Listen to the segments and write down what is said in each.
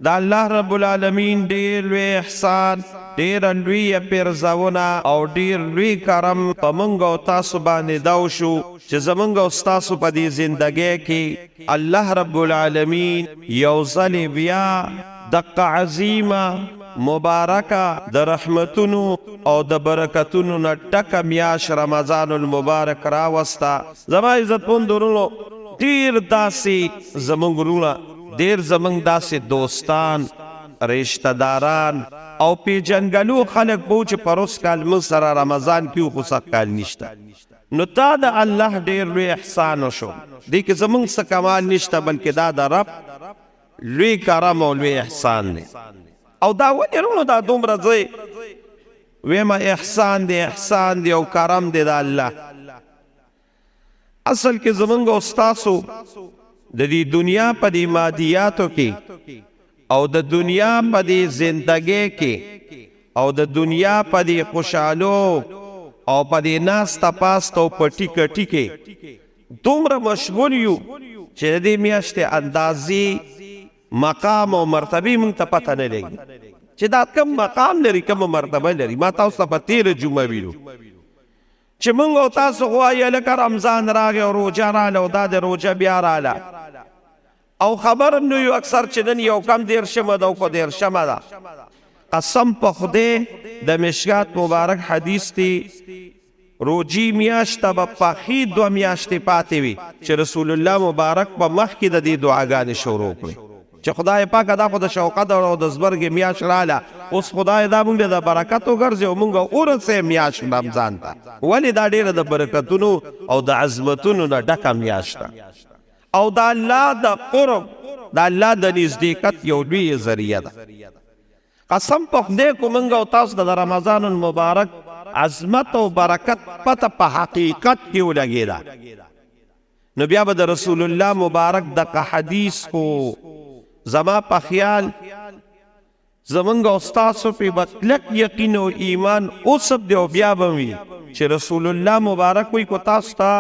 دا الله رب العالمین ډیر لوی احسان، ډیر لوی پیرزونه او ډیر لوی کرم په موږ او تاسو باندې دا وشو چې زموږ او تاسو په دې زندګۍ کې الله رب العالمین یو ځل بیا دقه عظیمه مبارکه د رحمتونو او د برکتونو نه ډکه میاشت رمضان المبارک راوسته. زما عزتمن ورونو، ډیر داسې زموږ وروڼه، ډیر زمونږ داسې دوستان، رشتہ داران او پیژنګلو خلک بو چې پروس کال موږ سره رمضان کې خو سخت کال نشته. نو تا د الله ډیر لوی احسان وشو. دې کې زمونږ څه کمال نشته، بلکې دا د رب لوی کرم او لوی احسان دی. او دا ولې وروڼو دا دومره ځای ویمه احسان دی، احسان دی او کرم دی د الله. اصل کې زمونږ او ستاسو د دې دنیا په دې مادیاتو کې او د دنیا په دې زندګۍ کې او د دنیا په دې خوشحالو او په دې ناسته پاسته او په ټیکه ټیکې دومره مشغول یو چې د دې میاشتې اندازې مقام او مرتبې موږ ته پته نه لګي چې دا کم مقام لري، کم مرتبه لري. ما تاسو ته په تېره جمعه ویلو چې موږ او تاسو غواړو لکه رمضان راغی او روژه راغله او دا د روژه بیا راغله او خبر هم نه یو اکثر چې نن یو کم دېرشمه ده او په دېرشمه ده. قسم په خدای د مشکات مبارک حدیث دی روجی میاشت به پخې 2 میاشتې پاتې وي چې رسول الله مبارک په مخکې د دې دعاګانې شروع کړې چې خدای پاکه دا خو د شوقت او د زبرګې میاشت راله، اوس خدای دا موږ د برکت وګرځي او موږ ورسې میاشت رمضان ته. ولې دا ډېره د برکتونو او د عظمتونو نه ډکه میاشت ده او د الله د قرب، د الله د نزدېکت یو لوی ذریعه ده. قسم په خدای کو موږ او تاسو د رمضان المبارک عظمت او برکت پته په حقیقت کې ولګېده، نو بیا به د رسول الله مبارک دغه حدیث کو زما په خیال زمونږ او ستاسو په کلک یقین او ایمان اوسب دی او بیا به وي چې رسول الله مبارک وی کو تاسو ته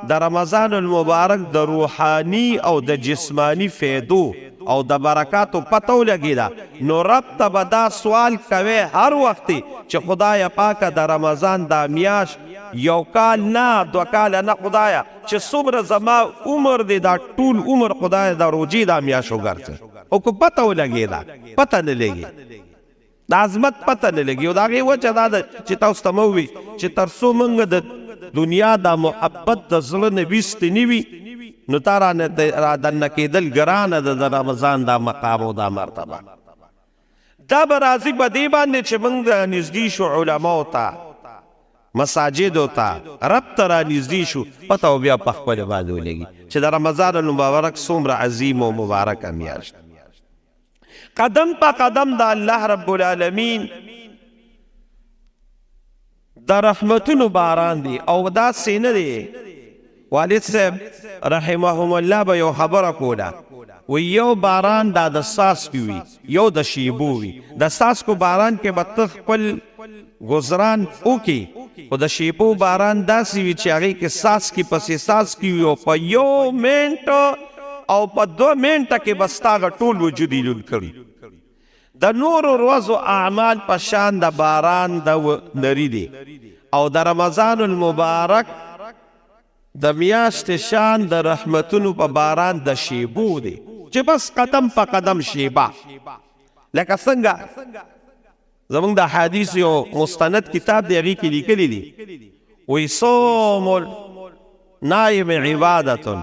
د رمضان المبارک د روحانی او د جسمانی فیدو او د برکاتو پته ولګېده. نو رب ته به دا سوال کوي هر وخت چې خدای پاکه د رمضان دا میاشت یو کال نه 2 کاله نه، خدایا چې څومره زما عمر دی دا ټول عمر خدای د روجې دا میاشت وګرځي. او که پته ولګېده، پته نه لګي، د عظمت پته نه لګي. او د هغې وجه دا ده چې تاسو ته مو وي چې تر څو موږ د دنیا دا محبت د زړه نه ویستې نه وي نو تا را دننه کېدل ګرانه ده د رمضان دا مقام او دا مرتبه. دا به راځي په دې باندې چې موږ نږدې شو علماو ته، مساجدو ته، رب ته را نږدې شو، پته او بیا په خپله باندې ولګي چې د رمضان المبارک څومره عظیم او مبارکه میاشت. قدم په قدم د الله رب العالمین د رحمتونو باران دی او دا سینه دی. والد صاحب رحمهم الله به یو خبره کوله، و یو باران دا د څاڅکي وي، یو د شیبو وي. د څاڅکو باران کې به ته خپل گزاران وکړي، خو د شیبو باران داسې وي چې هغې کې څاڅکي پسې څاڅکي وي او په 1 منټ او په 2 منټه کې به ستا هغه ټول وجود یې لوند کړي. د نورو ورځو اعمال په شان د باران د نری دی او د رمضان المبارک د میاشتې شان د رحمتونو په باران د شیبو دی چې بس قدم په قدم شیبه. لکه څنګه زمونږ د حدیث یو مستند کتاب دی، هغې کې لیکلی دي وی صوم النائم عبادتون،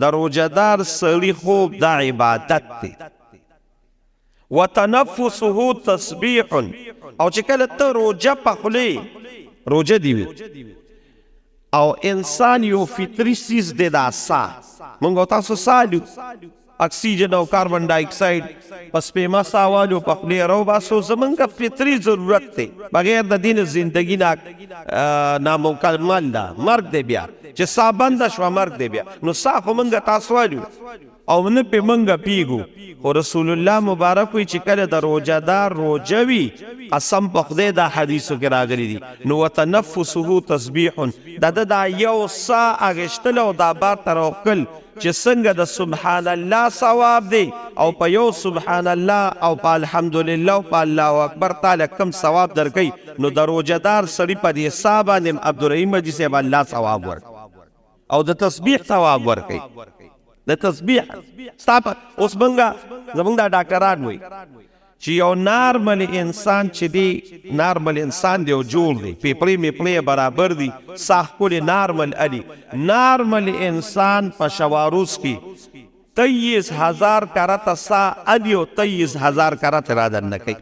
د روژهدار سړي خوب دا عبادت دی، وتنفسه تسبیح، او چې کله ته روژه پخلی روژه دی وي او انسان یو فطري څیز دی دا ساه. موږ او تاسو ساه لو، اکسیجن او کاربن ډای اکساید په سپیمه ساه والو په خولې راوباسو، زمونږ فطري ضرورت دی. بغیر د دې نه زندګي نامکمل ده، مرګ دی بیا چې ساه بنده شوه مرګ دی بیا. نو ساه خو موږ تاسو والو او نه په منګه پیګو خو رسول الله مبارک وی چې کله د روزدار روزوي قسم په خدای دا حدیثو کې راغلی دي نو وتنفسه تسبیح دا یو سا اغشتل او دا بار تروکل چې څنګه د سبحان الله ثواب دی او په یو سبحان الله او په الحمدلله او په الله اکبر تعالی کم ثواب درکې نو د روزدار سړي په دې حساب باندې عبدالرحیم مجلس صاحب الله ثواب ورکړي او د تسبیح ثواب ورکړي د تسبیح ستاپ اوس زمونږ دا ډاکټران وایي چې یو نارمل انسان چې دی نارمل انسان دی او جوړ دی پیپړې میپړې برابر دی ساه ښکلې نارمل علي نارمل انسان په شواروس کې 23,000 کرته ساه علي او 23,000 کرته را دننه کوي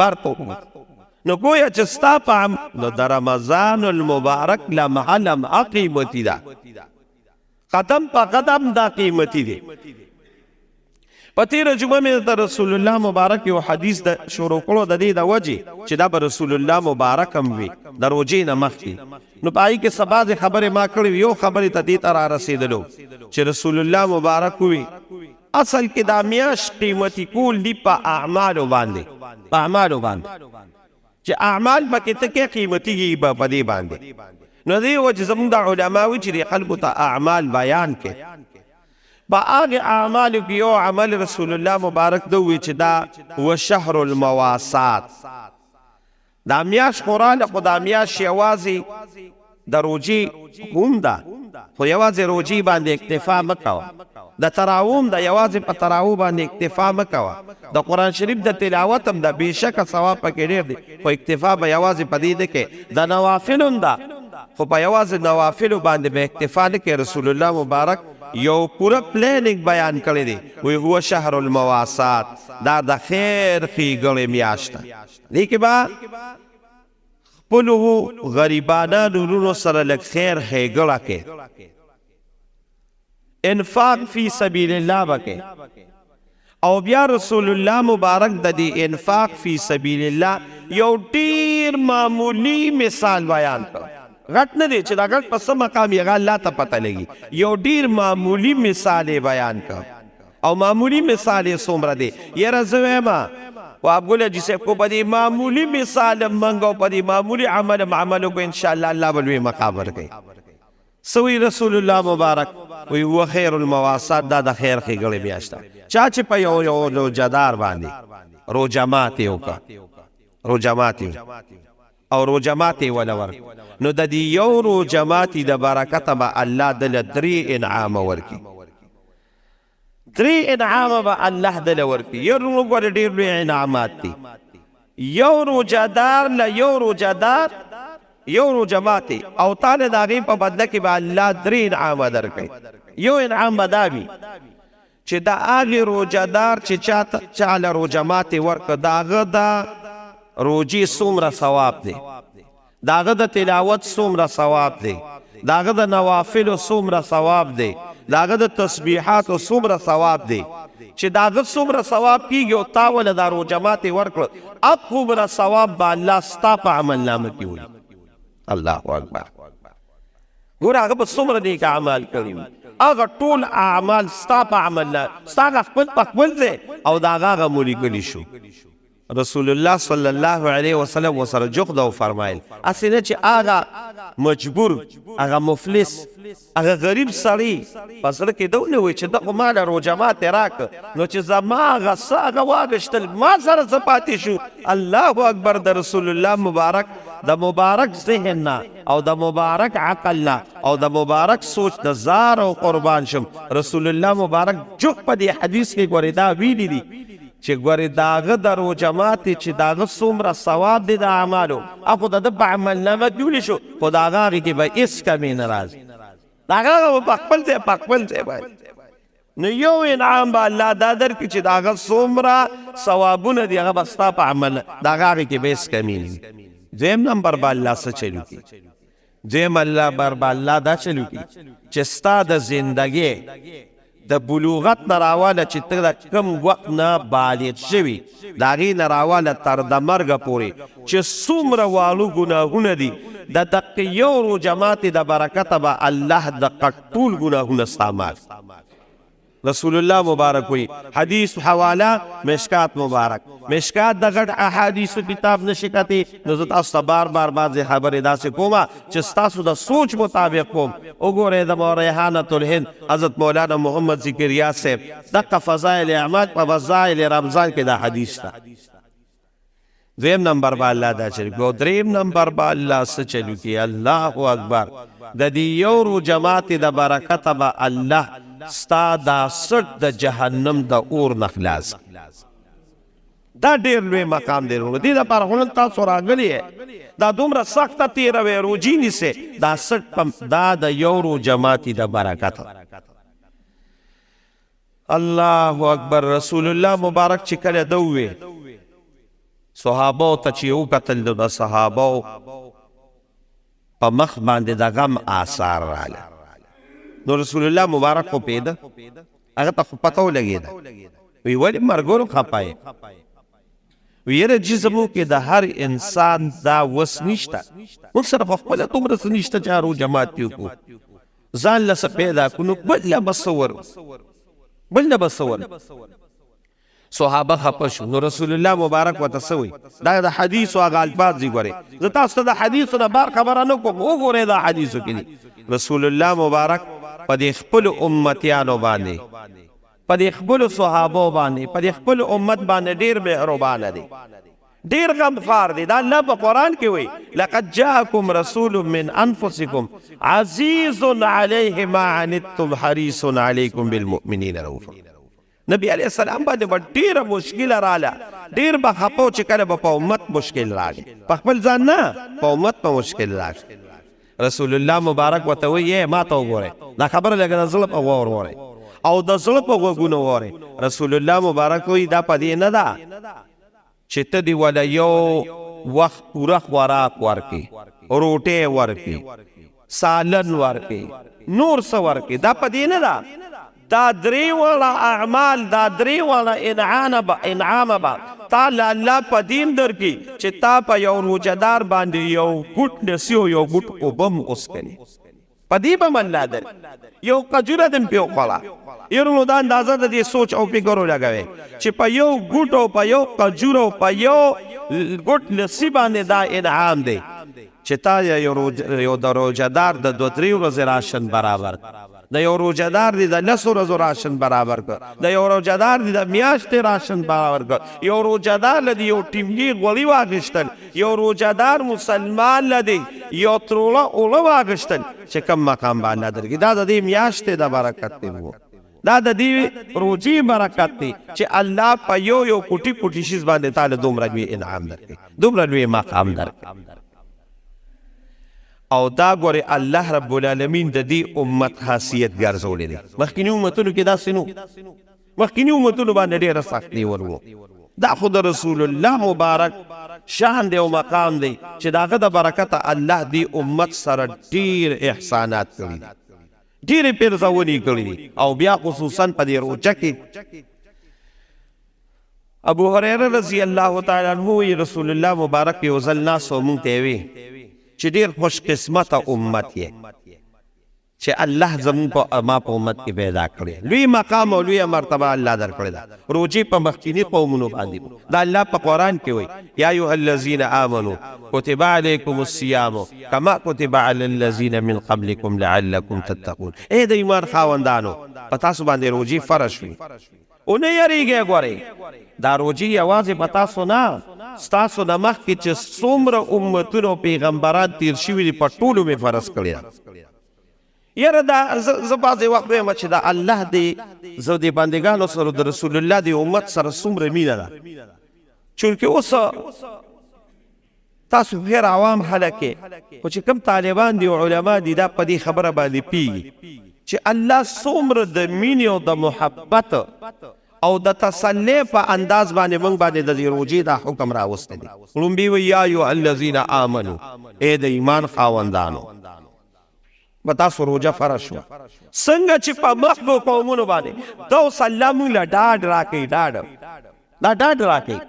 بار نو گویا چې ستا په نو د رمضان المبارک لمحلم قیمتي ده قدم په قدم دا قیمتي دی په تیره جمعه مې د رسول الله مبارک یو حدیث د شروع کړو د دې د وجې چې دا به رسول الله مبارک هم وي د روژې نه مخکې نو په هغې کې څه بعضې خبرې ما کړې یو خبرې ته دې ته را رسېدلو چې رسول الله مبارک وي اصل کې دا میاشت قیمتي کول دي په اعمالو باندې په اعمالو باندې چې اعمال پکې ته کې قیمتي په دې باندې نو دې وجې زموږ د علما وي چې د خلکو ته اعمال بیان کې با هغه اعمالو کې یو عمل رسول الله مبارک دوی چې دا و شهر المواسات دا میاشت قرآن خو دا میاشت یوازې د روجې هم ده خو یوازې روجې باندې اکتفا مه کوه د تراوم د یوازې په تراو باندې اکتفا مه کوه د قرآن شریف د تلاوت هم د بېشکه ثواب پکې ډېر دی خو اکتفا به یوازې په دې ده کې د نوافل هم ده خو په یوازې نوافلو باندې به اکتفا نه کوي رسول الله مبارک یو پورا پلاننګ بیان کړی دی وی هو شهر المواسات دا د خیر ښېګڼې میاشت ده دې کې به خپلو غریبانو وروڼو سره لږ خیر ښېګړه کې انفاق فی سبیل الله به کې او بیا رسول الله مبارک د دې انفاق فی سبیل الله یو ډېر معمولی مثال بیان کړ غټ نه دی چې دا غټ په څه مقام یې الله ته پته لګي یو ډېر معمولی مثال یې بیان کړ او معمولی مثال یې څومره دی یاره زه وایم و ابګل حاجي صاحب کو په دې معمولی مثال منګ او په دې معمولی عمل وکړو انشاءالله الله به لوی مقام ورکوي سوی رسول الله مبارک وی هو خیر المواسات دا د خیر ښېګڼې میاشت ده چا چې په یو روژهدار باندې روژه ماتې وکړه روژه ماتې او روژه ماتې وله ورکړه نو د دې یو روژه ماتې د برکته به الله دله 3 انعامه ورکړي 3 انعامه به الله دله ورکړي یو وګوره ډېر لوی انعامات دي یو روژهدار له یو روژهدار یو روژه ماتې او تا له د هغې په بدله کې به الله 3 انعامه درکوي یو انعام به دا وي چې د هغې روژهدار چې چا له روژه ماتې ورکړه د هغه د روجی څومره ثواب دی د هغه د تلاوت څومره ثواب دی د هغه د نوافلو څومره ثواب دی د هغه د تسبیحاتو څومره ثواب دی چې د هغه څومره ثواب کېږي او تا ولې دا روژه ماتې ورکړه اب هومره ثواب به الله ستا په عملنامه کې وړي الله اکبر ګوره هغه به څومره نیک اعمال کړي وي هغه ټول اعمال ستا په عملنامه ستا هغه خپل په خپل ځای او د هغه هغه مو لیکلي شو رسول الله صلی الله علیه وسلم وسره جوخد او فرمایل اصل نه چې هغه مجبور هغه مفلس هغه غریب سړی په سره کې دونه وي چې دغه ما له روژه ماتې راکړه نو چې زما هغه څه هغه واغېشتل ما سره څه پاتې شو الله اکبر د رسول الله مبارک د مبارک ذهن نه او د مبارک عقل نه او د مبارک سوچ د زار او قربان شم رسول الله مبارک جوخ په دې حدیث کې ګورې دا ویلي دي چې ګورې د هغه د روژه ماتې چې د هغه څومره ثواب دی د اعمالو خو د ده په عملنامه کې ولې شو خو د هغه هغې کې به هېڅ کمې نه راځي د هغه هغه په خپل ځای په خپل ځای باندې نو یو انعام به الله دا درکړي چې د هغه څومره ثوابونه دي هغه به ستا په عمل د هغه هغې کې به هېڅ کمې نه وي دویم نمبر به الله څه چلو کړي دویم نمبر به الله دا چلو کړي چې ستا د زندګۍ د بلوغت نه راواله چې ته د کم وخت نه بالغ شوي د هغې نه راواله تر د مرګه پورې چې څومره والو ګناهونه دي د دقې یو روژه ماتې د برکته به الله د ټول ګناهونه ستا معاف رسول الله مبارک وی حدیث حواله مشکات مبارک. مشکات د غټ احادیث کتاب نشي کته. نو زه تاسو ته بار بار بعضې خبرې داسې کومه چې ستاسو د سوچ مطابق کوم. وګورئ د ریحانة الهند حضرت مولانا محمد ذکریا صاحب دغه فضائل اعمال په فضائل رمضان کې دا حدیث ده. دویم نمبر با الله دا چلو کو. دریم نمبر با الله څه چلو کی. الله اکبر. د دې یو رو جماعت د برکت به الله ستا دا سټ د جهنم د اور نخلاص. دا ډیر لوی مقام دی. دې لپاره هنن تاسو راغلی دا دومره سخته تیروي روجي نیسه دا سټ دا د یو رو جماعت د برکت. الله اکبر. رسول الله مبارک چې کله دوی صحابه ته چې وکتل د صحابه په مخ باندې د غم آثار رااله. نو رسول الله مبارک خو پیدا هغه ته پته ولګېده. وی ولې مرګورو خپای. وی یره جسمو کې د هر انسان دا وس نشته. موږ سره په خپله دومره څه نشته چې هر جماعت یې وکړو. ځان له څه پیدا کړو نو بل له بصور صحابه خپه شو. نو رسول الله مبارک ورته څه وی. دا د حدیثو هغه الفاظ دي. ګورئ زه تاسو ته د حدیثو نه بار خبره نه کوم. وګورئ دا حدیثو کې دي. رسول الله مبارک په دې خپلو امتیانو باندې په دې خپلو صحابو باندې په دې خپلو امت باندې ډېر مهربانه دی. ډېر غمخوار دی. دا الله په قرآن کې وی لقد جاءکم رسول من انفسکم عزیز علیه ما عنتم حریص علیکم بالمؤمنین رؤوف. نبی علیہ السلام باندې ډیره مشکل رااله. ډیر به خپو چې کله به په امت مشکل راغی. په خپل ځان نه په امت په مشکل راغی. رسول الله مبارک ورته وی ما ته وګورئ دا خبره لږ د زړه په غوږ واورئ او د زړه په غوږونو واورئ. رسول الله مبارک وی دا په دې نه ده چې ته دې وله یو وخت پوره خوراک ورکړي روټۍ ورکړي سالن ورکړي نور څه ورکړي. دا په دې نه ده. دا درې واړه اعمال دا درې واړه انعام به تا له الله په دین درکړي چې تا په یو روژهدار باندې یو ګوټ نسي او یو ګوټ اوبه م وڅښلې. په دې به م الله درکړي. یو کجوره دې م پې وخوړه. یاره نو دا اندازه د دې سوچ او فکر ولګوئ چې په یو ګوټ او په یو کجور او په یو ګوټ نسي باندې دا انعام دی چې تا یو د روژهدار د 2-3 ورځې راشن برابر د یو روژهدار دی د 10 ورځو راشن برابر کړ. د یو روژهدار دی د میاشتې راشن برابر کړ. یو روژهدار له یو ټیملي غوړي واخیستل. یو روژهدار مسلمان له دی یو تروړه اوړه واخیستل چې کم مقام باندې درکړي. دا د دې میاشتې د برکت دی. دا د دې روژې برکت دی چې الله په یو یو کوټي کوټي شیز باندې تعالی دومره لوی انعام درکړي دومره لوی مقام درکړي. او دا ګورې الله رب العالمین د دې امت خاصیت ګرځولی دی. مخکیني امتونو کې داسې نو. مخکیني امتونو باندې ډېره سختي ورو. دا خو د رسول الله مبارک شان دی او مقام دی چې د هغه د برکته الله دې امت سره ډېر احسانات کړي دي ډېرې پیرزونې کړي دي. او بیا خصوصا په دې روژه کې ابو هریره رضی الله تعالی عنه رسول الله مبارک یو ځل ناست او مونږ ته وی چې ډېر خوش قسمته امت یې چې الله زمون په ما په امت کې پیدا کړی. لوی مقام او لوی مرتبه الله درکړې ده. روژې په مخکیني قومونو باندې دا الله په قرآن کې وایي یا ایها الذین آمنوا کتب علیکم الصیام کما کتب علی الذین من قبلکم لعلکم تتقون. ای د ایمان خاوندانو په تاسو باندې روژې فرض شوي او نه یریږئ. ګورئ دا روژې یوازې په تاسو نه ستاسو د مخکې چې څومره امتونو پیغمبران تیر شوي دي په ټولو مې فرض کړی ده. یاره دا زه بعضې وخت وایم چې دا الله دې زه د بندګانو سره د رسول الله د امت سره څومره مینه ده. چونکې اوس تاسو هر عوام خلک خو چې کوم طالبان دي او علما دي دا په دې خبره باندې پیږي چې الله څومره د مینې او د محبت او د تسلی په انداز باندې موږ باندې د دې روژې دا حکم راوستی دی. لومبي وایي یا ایها الذین آمنو ای د ایمان خاوندانو په تاسو روژه فرض شوه. څنګه چې په مخکو قومونو باندې دا اوس الله موږ له ډاډ راکوي. دا ډاډ راکوي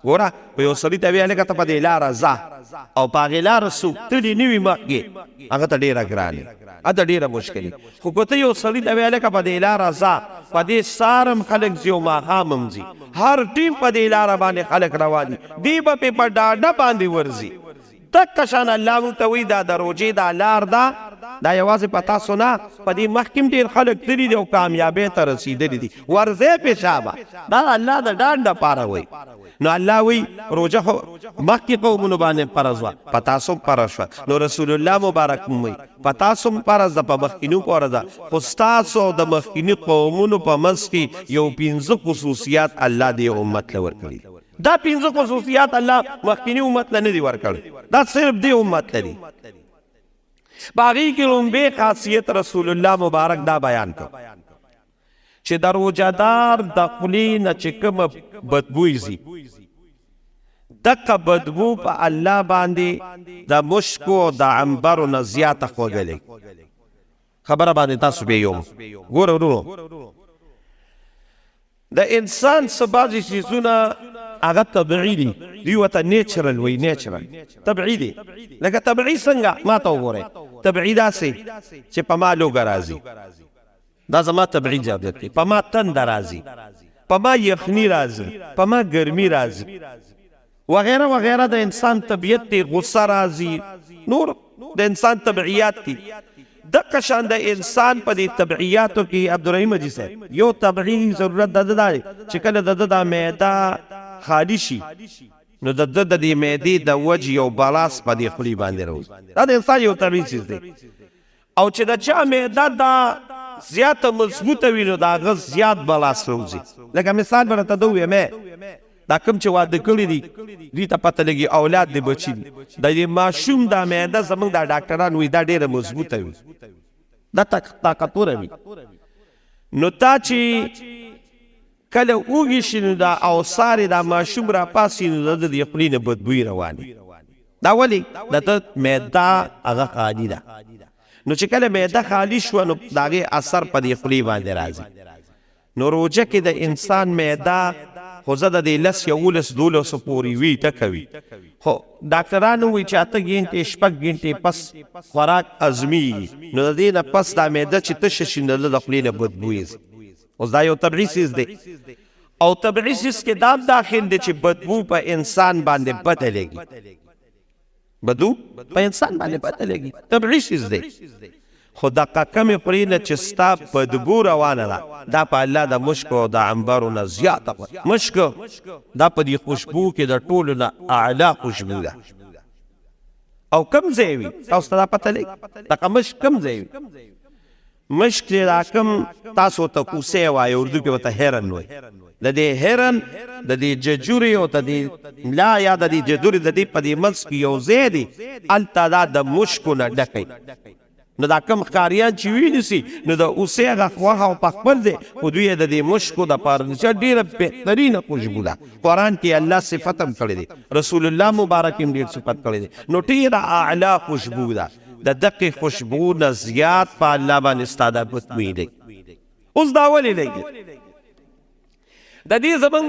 ګوره په یو سړي ته ویې لکه ته په دې لاره ځه او په هغې لاره څوک تلي نه وي مخکې هغه ته ډېره ګرانې هغه ته ډېره مشکلې خو که ته یو سړي ته ویې لکه په دې لاره ځه په دې سهار هم خلک ځي او ماښام هم ځي هر ټیم په دې لاره باندې خلک روان دي دی به پې په ډاډه باندې ورځي دقه شان الله موږ ته وایي دا د روژې دا لار ده دا یوازې په تاسو نه په دې مخکې ډېر خلک تللي دي او کامیابۍ ته رسېدلي دي ورځئ پې شابه دا الله د ډاډ دپاره وایي نو الله وی روجه خو مخکې قومونو باندې فرض وه په تاسو هم فرض شوه نو رسول الله مبارک هم وی په تاسو هم فرض ده په مخکینو فرض ده خو ستاسو د مخکیني قومونو په منځ کې یو 15 خصوصیات الله دې امت له ورکړي دا 15 خصوصیات الله مخکینی امت له نه دي ورکړي دا صرف دې امت لري په هغې کې لومبۍ خاصیت رسول الله مبارک دا بیان کړ چې د روژهدار د خولې نه چې کومه بدبوی ځي دغه بدبو په الله باندې د مشکو او د عنبرو نه زیاته خوږه لګي خبره باندې تاسو به یوم ګوره ورونو د انسان څه بعضې څیزونه هغه طبیعي دي دوی ورته نیچرل وایي نیچرل طبیعي دي لکه طبیعي څنګه ما ته وګورئ طبیعي داسې چې په ما لوږه راځي دا زما طبیعي جابت دی په ما تنده راځي په ما یخني راځي په ما ګرمي راځي وغیره وغیره د انسان طبیعت دی غصه راځي نور د انسان طبیعیات دي دغه شان د انسان په دې طبیعیاتو کې عبدالرحیم حاجي صاحب یو طبیعي ضرورت د ده دا دی چې کله د ده دا معده خالي شي نو د ده د دې معدې د وجې یو بلاس په دې خولې باندې راوځي دا د انسان یو طبیعي څیز دی او چې د چا معده دا زیاته مضبوطه وي نو د هغه زیات بلاس راوځي لکه مثال به راته ده ووایم دا کوم چې واده کړي دي دوی ته پته لګي اولاد د بچي دي د دې ماشوم دا معده زموږ دا ډاکټران وایي دا ډېره مضبوطه وي دا طاقتوره وي نو تا چې کله اوږې شي نو دا اوسار دا ماشوم راپاسي نو د دې خولې نه بدبوی رواني دا ولې د ده معده هغه خالي ده نو چې کله معده خالي شوه نو د هغې اثر په دې خولې باندې راځي نو روژه کې د انسان معده خو زه د دې 10 11 12 پورې وي ټکه وي خو ډاکټرانو وایي چې 8 ګنټې 6 ګنټې پس خوراک ازمیږي نو د دې نه پس دا معده چې تشه شي نو د خولې نه بدبوی ځي اوس دا یو طبیعي څیز دی او طبیعي څیز کې دا هم داخل دی چې بدبو په انسان باندې بده لګي بدو په انسان باندې بده لګي طبیعي څیز دی خو دغه کمې خورې نه چې ستا بدبو روانه ده دا په الله د مشکو او د عنبرو نه زیاته مشکو دا په دې خوشبو کې د ټولو نه اعلی خوشبو ده او کم ځای وي تاسو ته دا پته لګي دغه مشک کم ځای وي مشک چې دا کم تاسو ته کوسۍ وایي اردو کې ورته هرن وایي د دې هرن د دې ججوري او د دې ملا یا د دې ججوري د دې په دې منځ کې یو ځای دی هلته دا د مشکو نه ډکی نو دا کم ښکاریان چې وینیسي نو د اوسۍ هغه غوښه او پخپل دی خو دوی یې د دې مشکو دپاره چې ډېره بهترینه خوشبو ده قرآن کې الله صفت هم کړی دی رسول الله مبارک هم ډېر صفت کړی دی نو ډېره اعلی خوشبو ده د دقې خوشبو نه زیات په الله باندې ستا دا بدبوی دی اوس دا ولې لګي د دې زمونږ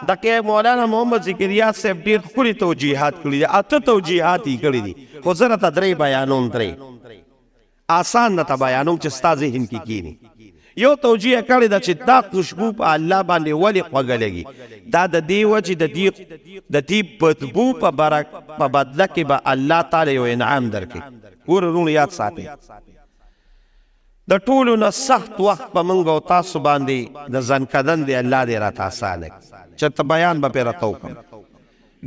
دقې مولانا محمد ذکریا صاحب ډېر ښکلي توجیحات کړي دي 8 توجیحات یې کړي دي خو زه راته 3 بیانوم 3 آسان نه ته بیانوم چې ستا ذهن کې کینی یو توجیه کړې ده چې دا خوشبو په الله باندې ولې خوږه لګي دا د دې وجې د دې بدبو په بدله کې به الله تعالی یو انعام درکړي ګوره وروڼو یاد ساتئ د ټولو نه سخت وخت په موږ او تاسو باندې د ځنکدن دی الله دې راته اسانه کړي چېرته بیان به پرې راته وکړم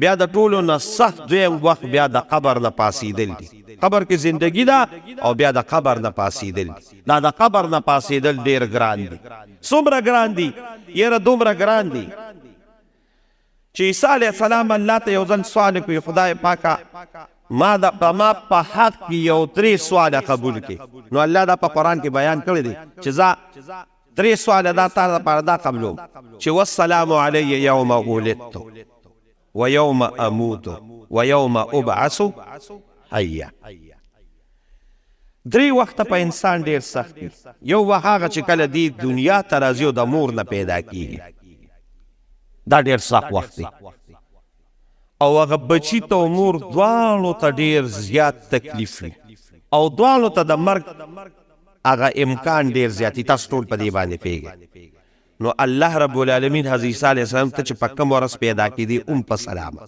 بیا د ټولو نه سخت دویم وخت بیا د قبر نه پاسېدل دي قبر کې زندگی ده او بیا د قبر نه پاسېدل دي دا د قبر نه پاسېدل ډېر ګران دي څومره ګران دي یاره دومره ګران دي چې عیسی علیه السلام الله ته یو ځل سوال کوي خدای پاکه ما په حق کې یو 3 سواله قبول کړي نو الله دا په قرآن کې بیان کړی دی چې زه 3 سواله دا تا لپاره دا قبلوم چې والسلام علی یوم ولدت ويوم اموت ويوم ابعث حیا 3 وخت په انسان ډیر سخت یو هغه چې کله دی دنیا ته راځي او د مور نه پیدا کیږي دا ډیر سخت وخت دی او هغه بچی ته او مور دواړو ته ډېر زیات تکلیف وي او دواړو ته د مرګ هغه امکان ډېر زیات وي. تاسو ټول په دې باندې پوهېږئ. نو الله رب العالمین حضرت عیسی علیه السلام ته چې په کوم ورځ پیدا کېدی په سلام.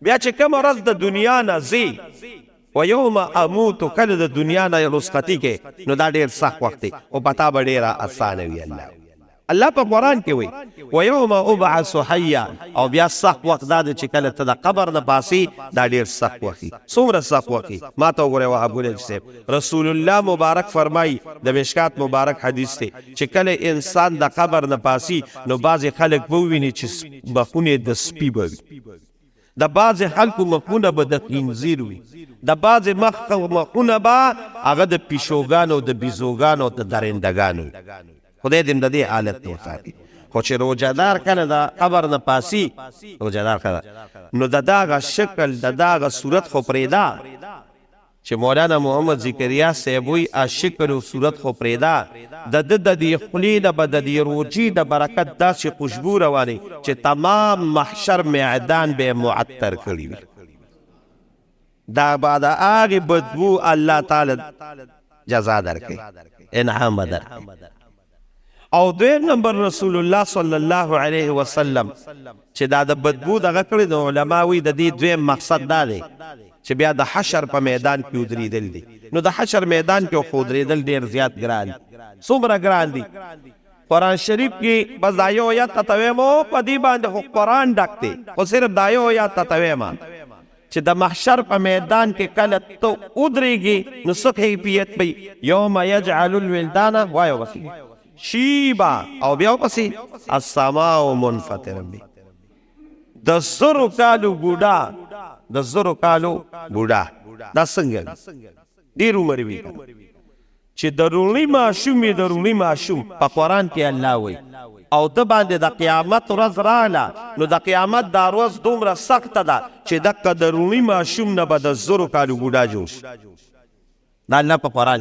بیا چې کوم ورځ د دنیا نه ځي و یوم اموت، کله د دنیا نه رخصتي کې، نو دا ډېر سخت وخت دی او پتا به ډېره اسانه وي. الله په قرآن کې وایي و یوم ابعث حیا، او بیا سخت وخت دا دی چې کله ته د قبر نه پاسې، دا ډېر سخت وخت وي. څومره سخت وخت وي؟ ما ته وګورئ وهاب ګل صاحب، رسول الله مبارک فرمایي د مشکات مبارک حدیث دی چې کله انسان د قبر نه پاسي، نو بعضې خلک به وویني چې مخونه د سپي به وي، د بعضې خلکو مخونه به د خنزیر وي، د بعضې مخونه به هغه د پیشوګانو، د بیزوګانو، د درندګانو وي. خدای دې د دې حالت نه وساتي. خو چې روجهدار کله د قبر نه پاسي، روجهدار کله، نو د دغه شکل، د دغه صورت خو پرېږده چې مولانا محمد ذکریا صاحب وایي شکل او صورت خو پرېږده، د ده د دې خولې نه به د دې روجې د برکت داسې خوشبو روانې چې تمام محشر میدان به یې معطر کړي وي. دا به د هغې بدبو الله تعالی جزا درکوي، انعام به درکوي. او دویم نمبر رسول الله صلی الله علیه وسلم چې دا د بدبو دغه کړي، نو علما وایي د دې دویم مقصد دا دی چې بیا د حشر په میدان کې ودرېدل دي. نو د حشر میدان کې خو ودرېدل ډېر زیات ګران دي. څومره ګران دي؟ قرآن شریف کې بس دا یو آیات ته ویم، په دې باندې خو قرآن ډک دی، خو صرف دا یو آیات ته ویم چې د محشر په میدان کې کله ته ودرېږي، نو څه کیفیت به یوم یجعل الولدان وایو بس شیبا، او بیا پسې السماء منفطر بی، د زرو کالو بوډا، د زرو کالو بوډا. دا څنګه ډېر عمر وي چې د روڼي ماشوم یې، د روڼي ماشوم په قرآن کې الله وایي، او د باندې د قیامت ورځ راغله، نو د قیامت دا ورځ دومره سخته ده چې دقه د روڼي ماشوم نه به د زرو کالو بوډا جوړ شي. دا الله په قرآن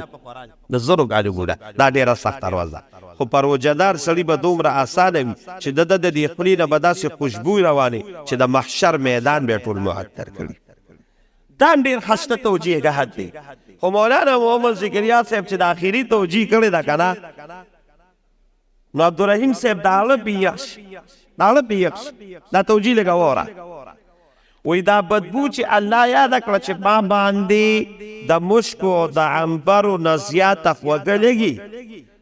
د زرو کالو بوډا، دا ډېره سخته ورځ ده. خو په روجهدار سړي به دومره اسانه وي چې د ده د دې خولې نه به داسې خوشبو روانې چې د محشر میدان به یې ټول معطر کړي. دا ډېر خسته توجیه ګهت دی. خو مولانا محمد ذکریا صاحب چې د آخري توجیه کړې ده که نه، نو عبدالرحیم صاحب د هغه بیخ دا توجیه لږه واوره. وی دا بدبو چې الله یاده کړه چې ما باندې د مشکو او د عنبرو نه زیاته خوږه لګي،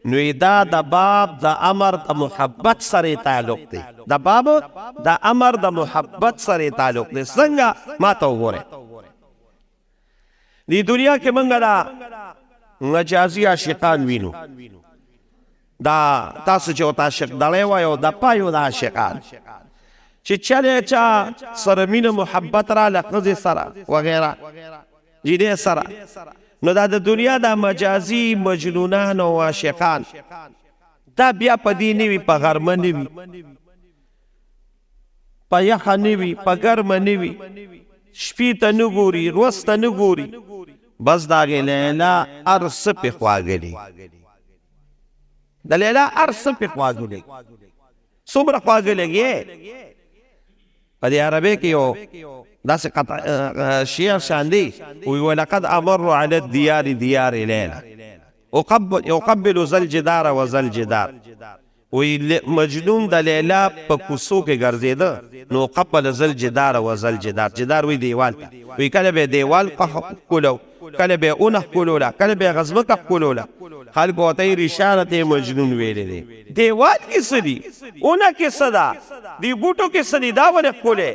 نو دا د باب د امر د محبت سره تعلق دی. د باب د امر د محبت سره تعلق دی. څنګه؟ ما ته وګورئ، دی دنیا کې موږ دا مجازي عاشقان وینو. دا تاسو چې ورته عاشق دړی وایو، د پایو د عاشقان چې چلې چا سره مینه محبت راله، ښځې سره وغیره جینۍ سره، نو دا د دنیا د مجازي مجنونان او عاشقان دا بیا په دې نه وي، په غرمه نه وي، په یخه نه وي، په ګرمه نه وي، شپې ته نه ګوري، ورځ ته نه ګوري، بس د هغې لیلا هر څه پې خواږه دی. د لیلا هر څه پې خواږه دی. څومره خواږه لګي؟ په دې عربۍ کې یو داسې شعر شان دی، وی ولقد امر علی الدیار دیار لیلا اقبل ذا الجدار و ذا الجدار. وی مجنون د لیلا په کوڅو کې ګرځېده، نو قبل ذا الجدار و ذا الجدار. جدار وی دیوال ته، وی کله به دیوال ښکلو، کله به اونه ښکلوله، کله به یې غزمکه ښکلوله. خلکو ورته یې رشارت مجنون ویلی دی. دیوال کې څه دي؟ اونه کې څه ده؟ دی بوټو کې څه دي؟ دا ولې ښکلې؟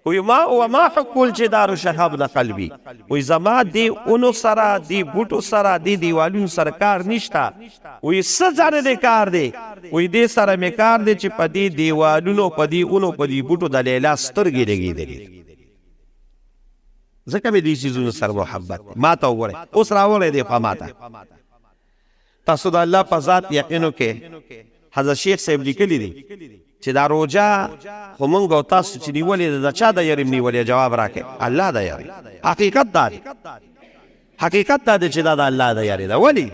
وی وما حق الجدار شهاب د قلبي. وی زما دی اونو سره، دی بوټو سره، دی دیوالونو سره کار نشته. وی څه ځانه دی کار دی؟ وی دې سره مې کار دی چې په دې دیوالونو، په دې اونو، په دې بوټو د لیلا سترګې لګېدلې، ځکه مې دې څیزونو سره محبت دی. ما ته وګورئ، اوس راوړی دی په ما ته. تاسو د الله په ذات یقینو کې حضرت شیخ صاحب لیکلی دی چې دا روجه خو مونږ او تاسو چې نیولې ده، د چا د یارې نیولې؟ جواب راکړئ، الله د یارې. حقیقت دا دی، حقیقت دا دی چې دا د الله د یارې ده. ولې؟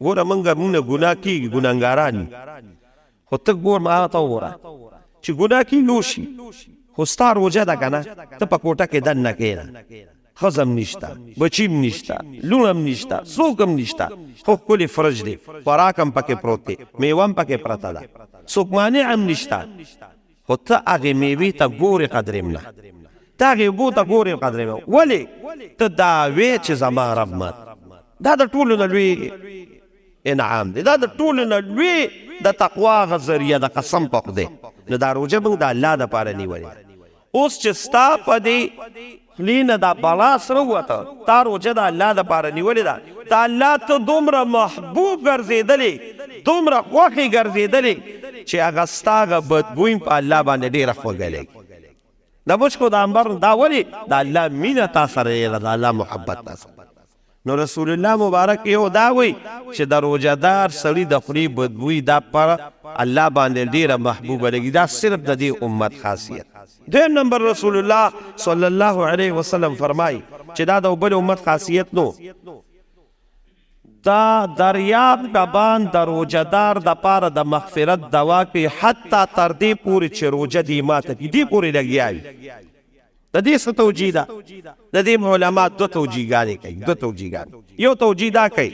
ګوره مونږ ګناه کېږي، ګناهګاران یو، خو ته ګور ما ته وګوره چې ګناه کېږي وشي، خو ستا روژه ده که نه، ته په کوټه کې دننه کښېنه، ښځه هم نشته، بچي هم نشته، لوڼ هم نشته، څوک هم نشته، خو ښکلې فرج دی، خوراک هم پکې پروت دی، میوه هم پکې پرته ده، څوک مانع هم نشته، خو ته هغې میوې ته ګورې قدرې نه، ته هغې اوبو ته ګورې قدرې نه. ولې؟ ته دا وې چې زما رب مات. دا د ټولو نه لوی انعام دی، دا د ټولو نه لوی د تقوا هغه ذریعه د قسم په خدای. نو دا روژه موږ د الله دپاره نیولې. اوس چې ستا په دې خولې نه دا بلا سره ووته، تا روژه د الله دپاره نیولې ده، د الله ته دومره محبوب ګرځېدلې، دومره خوښې ګرځېدلې چې هغه ستا هغه بدبوی په الله باندې ډېره خوږه لګي. د مشکو د عنبر دا ولې؟ د الله مینه تا سره یې ده، د الله محبت تا سره. نو رسول الله مبارک یو دا وی چې د روژهدار سړي د خولې بدبوی دا پر الله باندې ډېره محبوبه لګي. دا صرف د دې امت خاصیت. دویم نمبر رسول الله صلی الله علیه وسلم فرمایي چې دا د بل امت خاصیت نو، دا دریاب کبان د روژهدار د پاره د مغفرت دوا کوي، حتی تر دې پورې چې روژه دې ماته کړي، دې پورې لګیا وي. د دې څه توجیه ده؟ د دې علما دوه توجیهګانې کوي، دوه توجیهګانې. یو توجیه دا کوي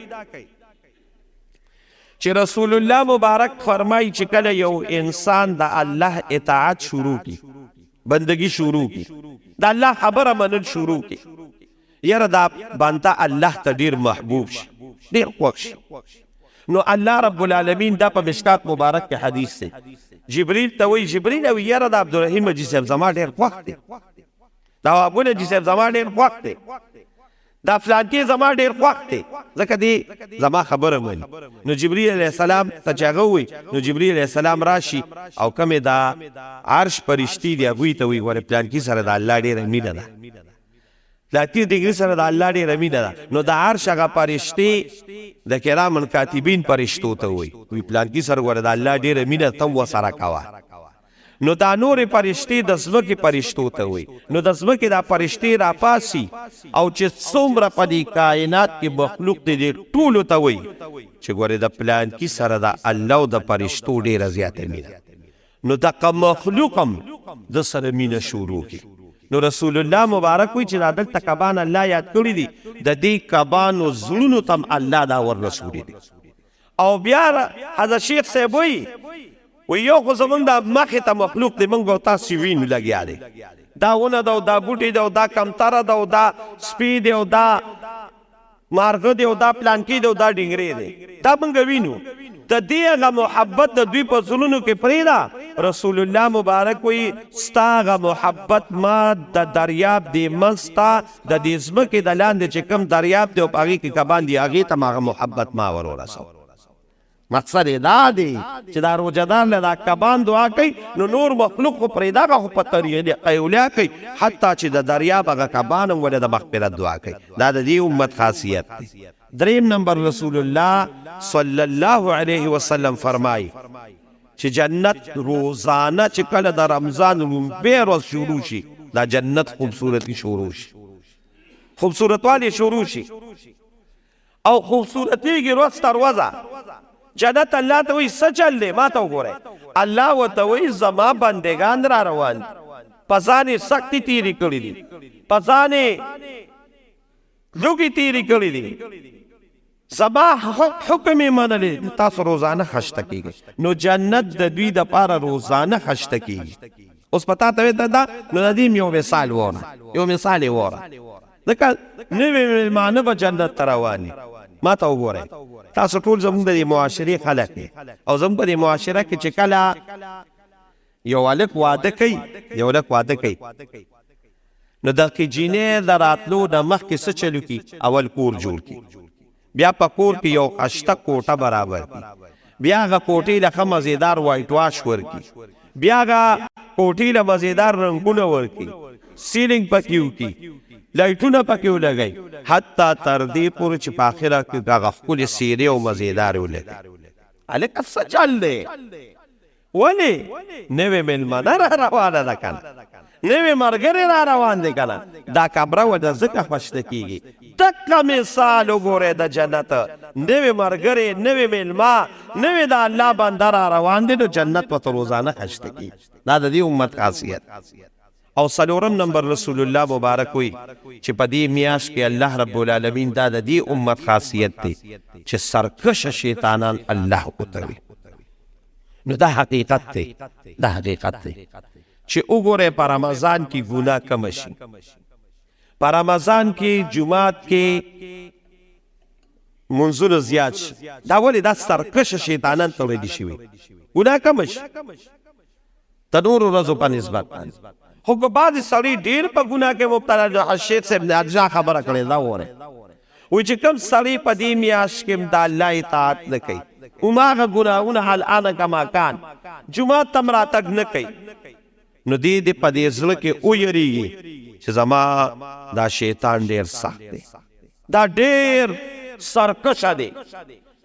چې رسول الله مبارک فرمایي چې کله یو انسان د الله اطاعت شروع کړي، بندگی شروع کړي، د الله خبره منل شروع کړي، یاره دا بنده الله ته ډېر محبوب شي، ډېر خوښ شي. نو الله رب العالمین دا په مشکات مبارک کې حدیث دی، جبریل ته وایي، جبریل وایي یاره د عبدالرحیم حاجي صاحب زما ډېر خوښ دی، دا ابوالحاجي حاجي صاحب زما ډېر خوښ دی، دا فلانکې زما ډېر خوښ دی، ځکه دی زما خبره مني. نو جبریل علیه السلام ته چې هغه ووایي، نو جبریل علیه السلام راشي او کمې دا عرش فرشتي دي هغوی ته وایي ګوره پلانکي سره د الله ډېره مینه ده، پلانکي دګري سره د الله ډېره مینه ده. نو د عرش هغه فرشتې د کرامن کاتبین فرشتو ته وایي پلانکي سره ګوره د الله ډېره مینه ته هم ورسره کوه. نو دا نورې فرشتې د ځمکې فرشتو ته وایي. نو د ځمکې دا فرشتې راپاسي او چې څومره په دې کائنات کې مخلوق دی دې ټولو ته وایي چې ګورې د پلانکي سره د الله او د فرشتو ډېره زیاته مینه. نو دغه مخلوق هم د سره مینه شروع کړي. نو رسول الله مبارک وایي چې دا دلته کبان الله یاد کړي دي، د دې کبانو زړونو ته هم الله دا ور رسولي دي. او بیا حضرت شیخ صاحب وایي وی یو خو زمونږ د مخې ته مخلوق دی، موږ به تاسې وینو لګیا دی، دا ونه ده او دا بوټی ده او دا کمتره ده او دا سپی دی او دا مارغه دی او دا پلانکي دی او دا ډنګرې دی، دا موږ وینو. د دې هغه محبت د دوی په زړونو کې پرېږده. رسول الله مبارک وایي ستا هغه محبت ما د دریاب دی منځ ته د دې ځمکې د لاندې چې کوم دریاب دی او په هغې کې کبان دي هغې ته هغه محبت ما ور ورسوه. مقصد دا دی چې دا روژهدار له دا کبان دعا کوي، نو نور مخلوق خو پرېږده هغه خو په طریقې اولیاء کوي، حتی چې د دریاب هغه کبان هم ولې د مغفرت دعا کوي. دا د دې امت خاصیت دی. دریم نمبر رسول الله صلی الله علیه وسلم فرمایي چې جنت روزانه چې کله د رمضان لومبۍ ورځ شروع شي، دا جنت خوبصورتي شروع شي، خوبصورتوالی شروع شي او خوبصورتیږي ورځ تر ورځه. جنت الله ته وایي څه چل دی؟ ما ته وګورئ. الله ورته وایي زما بندګان را روان دي، په ځان یې سختي تېرې کړي دي، په ځان یې لوږې تېرې کړي دي، زما حکم یې منلی، تاسو روزانه خشته کېږئ. نو جنت د دوی دپاره روزانه خشته کېږي. اوس په تا ته ویته ده، نو د دې یو مثال وره، یو مثال یې وره. ځکه نوې مېلمانه به جنت ته روان دي. ما ته وګورئ، تاسو ټول زموږ د دې معاشرې خلک دی او زموږ په دې معاشره کې چې کله یو هلک واده کوي، یو هلک واده کوي، نو دغه جینۍ د راتلو نه مخکې څه چلو کړي؟ اول کور جوړ کړي، بیا په کور کې یو خشته کوټه برابر کړي، بیا هغه کوټې له ښه مزېدار وایټ واش ورکړي، بیا هغه کوټې له مزېدار رنګونه ورکړي، سیلینګ پکې وکړي، لایټونه پکې ولګئ، حتی تر دې پورې چې په آخره کې هغه ښکلې څېرې او مزېدارې ولګئ. هلکه څه چل دی؟ ولې؟ نوې مېلمانه را روانه ده که نه، نوې ملګرې را روان دی که نه، دا کمره ورته ځکه خوشته کېږي. دقه مثال وګورئ د جنت، نوې ملګرې، نوې مېلمه، نوې د الله بنده را روان دی، نو جنت ورته روزانه خشته کېږي. دا د دې امت خاصیت. او څلورم نمبر رسول الله مبارک وی چې په دې میاشت کې الله رب العالمین دا د دې امت خاصیت دی چې سرکش شیطانان الله کوتوي. نو دا حقیقت دی، دا حقیقت دی چې وګوره په رمضان کې ګناه کم شي، په رمضان کې جمعات کې منځونه زیات شي. دا ولې دا سرکش شیطانان تولیدي شوي، ګناه کم شي د نورو ورځو په نسبت باندې. خو که بعضې سړي ډېر په ګناه کې مبتلا دي، شیخ صاحب نه اجزا خبره کړې دا وره وایي چې کوم سړی په دې میاشت کې د الله اطاعت نه کوي، هماغه ګناهونه الآن کما کان جومات ته م راتګ نه کوي، نو دې د په دې زړه کې ویریږي چې زما دا شیطان ډېر سخت دی، دا ډېر سرکشه دی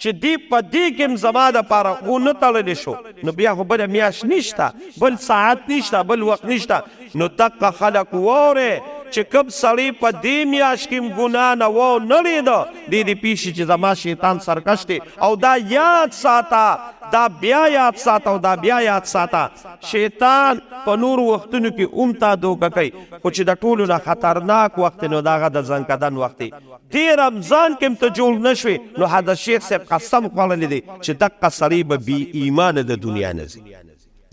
چې دی په دې کې م زما دپاره ونه تړلی شو، نو بیا خو بله میاشت نشته، بل ساعت نشته، بل وخت نشته. نو دقه خلک واورئ چې کوم سړی په دې میاشت کې م ګناه نه و نه لیده، دې دې پیښي چې زما شیطان سرکش دی. او دا یاد ساته، دا بیا یاد ساته او دا بیا یاد ساته، شیطان په نورو وختونو کې تا دوکه کوي، خو چې د ټولو نه خطرناک وخت نو د هغه د زنکدن وخت دی. دې رمضان کې م ته جوړ نه شوې، نو حضرت شیخ صاحب قسم خوړلی دی چې دقه سړی به بې ایمانه د دنیا نه ځي.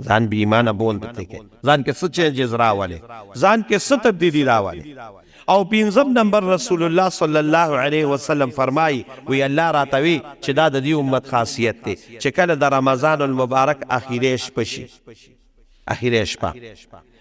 ځان بې ایمانه بول درته کوي، ځان کې څه چینجز راولي، ځان کې څه تبدیلي راولي. او پنځم نمبر رسول الله صلی الله علیه وسلم فرمایي وی الله راته وی چې دا د دې امت خاصیت دی چې کله د رمضان المبارک اخیری شپه شي، اخیری شپه،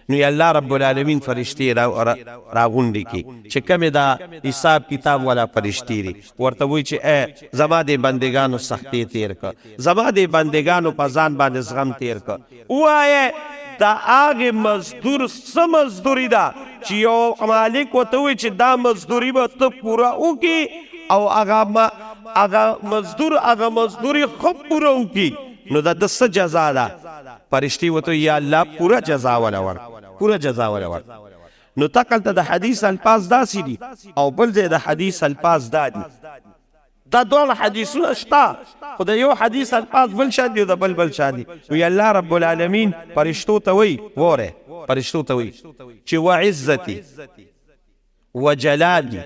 نو الله رب العالمین فرشتي راغونډي کی چې کومه دا حساب کتاب والا فرشتي دي، ورته وی چې زما د بندگانو سختي تیر ک، زما د بندگانو په ځان باندې زغم تیر ک. وایه دا هغه مزدور څه مزدوري ده چې یو مالک ورته وی چې دا مزدوري به ته پوره وکړي، او هغه مزدور هغه مزدوري خو پوره وکړي، نو دا د څه جزا ده؟ فرشتي ورته یا الله پوره جزا ولا ور، پوره جزا ولا ور. نو تکلته د حدیث الفاظ داسې دي او بل ځای د حدیث الفاظ دا دي، دا ډول حدیثونه شته، خو د یو حدیث الفاظ بل شان دي او د بل شان دي. وی الله رب العالمین فرشتو ته وی، وره فرشتو ته وی چې وعزتي وجلالي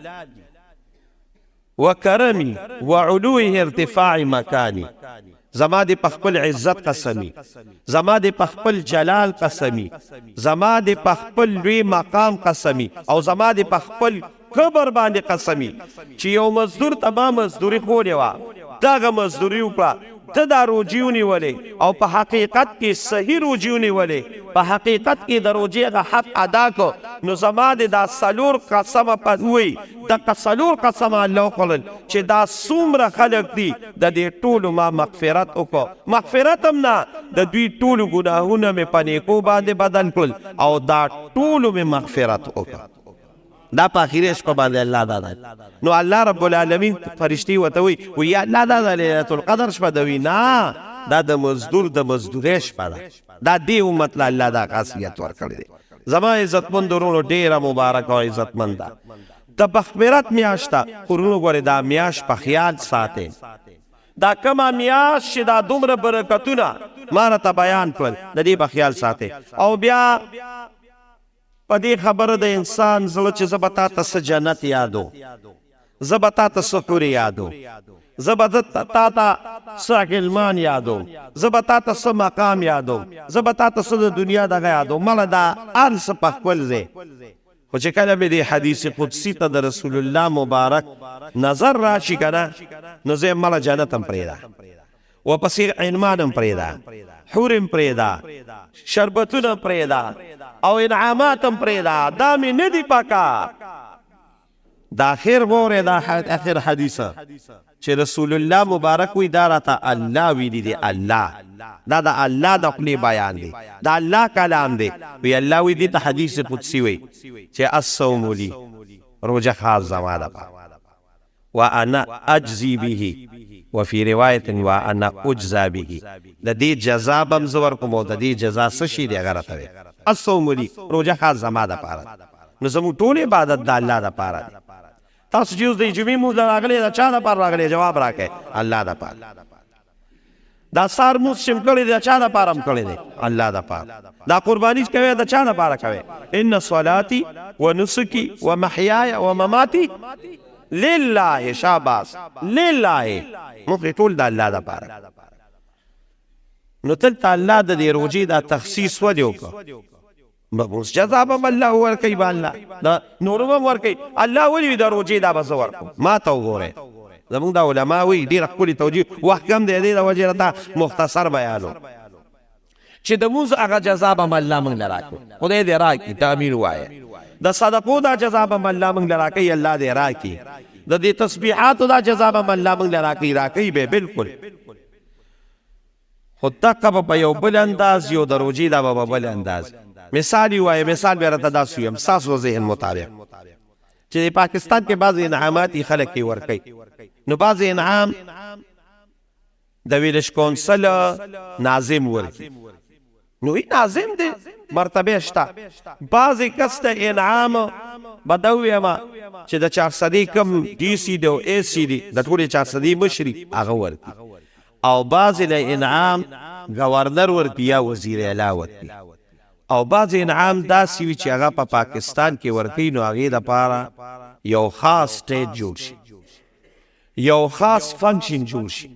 وکرمي وعلو ارتفاع مکاني، زما د پخپل عزت قسمی، زما د پخپل جلال قسمی، زما د پخپل لوی مقام قسمی، او زما د پخپل کبر باندې قسمی چې یو مزدور تمام مزدوری خوړې وه، دغه مزدوري وکړه، ته دا روجي ونیولې او په حقیقت کې صحیح روجي ونیولې، په حقیقت کې د روجې هغه حق ادا کو، نو زما د دا څلور قسمه وی دغه څلور قسمه الله وخوړل چې دا څومره خلک دي د دې ټولو ما مغفرت وکړو، مغفرت هم نه، د دوی ټولو ګناهونه مې په نیکو باندې بدل کړل او دا ټولو مې مغفرت وکړه. دا په اخیری شپه باندې الله دا دی. نو الله رب العالمین فرشتي ورته وی یا الله دا د لیلة القدر شپه ده؟ وی نه، دا د مزدور د مزدورۍ شپه ده، دا دې امت له الله دا خاصیت ورکړی دی. زما عزتمند ورونو ډېره مبارک او عزتمند ده د مغفرت میاشت ده، ورونو ګورې دا میاشت په خیال ساتئ، دا کومه میاشت چې دا دومره برکتونه ما راته بیان کړل د دې په خیال ساتئ. او بیا په دې خبره د انسان زړه چې زه به تا ته څه جنت یادو، زه به تا ته څه حورې یادو، زه به تا ته څه علمان یادو، زه به تا ته څه مقام یادو، زه به تا ته څه د دنیا دغه یادو، مله دا هر څه په خپل ځای. خو چې کله مې د حدیث قدسي ته د رسول الله مبارک نظر راشي که نه، نو زه مله جنت هم پرېږده، ورپسې عنمان هم پرېږده، حور هم پرېږده، شربتونه هم پرېږده او انعامات هم پرېږده، دا مې نه دي پکار. دا اخر وورې دا اخر حدیثه چې رسول الله مبارک وی دا راته الله ویلي دی، الله دا د الله د خولې بیان دی، دا الله کلام دی. وی الله وی دې ته حدیث قدسي وی چې الصوم لی، روژه خاص زما دپاره، وانا اجزي به، وفي روایت وانا اجزا به، د دې جزا به م زه ورکوم او د دې جزا څه شي دی هغه راته وی. الصوم لی، روژه خاص زما دپاره، نو زموږ ټول عبادت د الله دپاره دی. تاسو چې اوس د جمعې مونځ له راغلی د چا دپاره راغلی؟ جواب راکئ، الله دپاره. دا سار موس شم کړی د چا لپاره هم کړی دی الله لپاره دا قرباني کوي د چا لپاره کوي ان صلاتي ونسكي ومحياي ومماتي لله شاباس لله موږ ټول د الله لپاره نو تلته الله د دې روجې دا تخصیص ولې وکړه مبوس جزا به الله ورکوي به الله دا نور به ورکوي الله ولې د روجې دا به زه ورکوم ما ته وګورئ زمونږ دا علما وایي ډېره ښکلې توجیه وخت کم دی دې د وجې راته مختصر بیانو چې د مونځ هغه جزا به الله موږ له راکړي خدای دې راکړي ته امین ووایه د صدقو دا جزا به الله موږ له راکړي الله دې راکړي د دې تسبیحاتو دا جزا به الله موږ له راکړي به بالکل خو دقه به په یو بل انداز یو د روجې دا به په بل انداز مثال یې وایه مثال بیا راته داسې ویم ستاسو ذهن مطابق چې د پاکستان کې بعضې انعامات یې خلک یې ورکوي نو بعضې انعام د ویلش کونسل ناظم ورکي نو ای ناظم دی مرتبه شته بعضې کس ته انعام به دا وویمه چې د چارصدي کم ډي سي دی او اے سي دی د ټولې چارصدي مشري هغه ورکي او بعضې له انعام گورنر ورکي یا وزیر اعلی ورکي او بعض انعام داسې وي چې هغه په پاکستان کې ورکوي نو هغې دپاره یو خاص سټیټ جوړ شي یو خاص فنکشن جوړ شي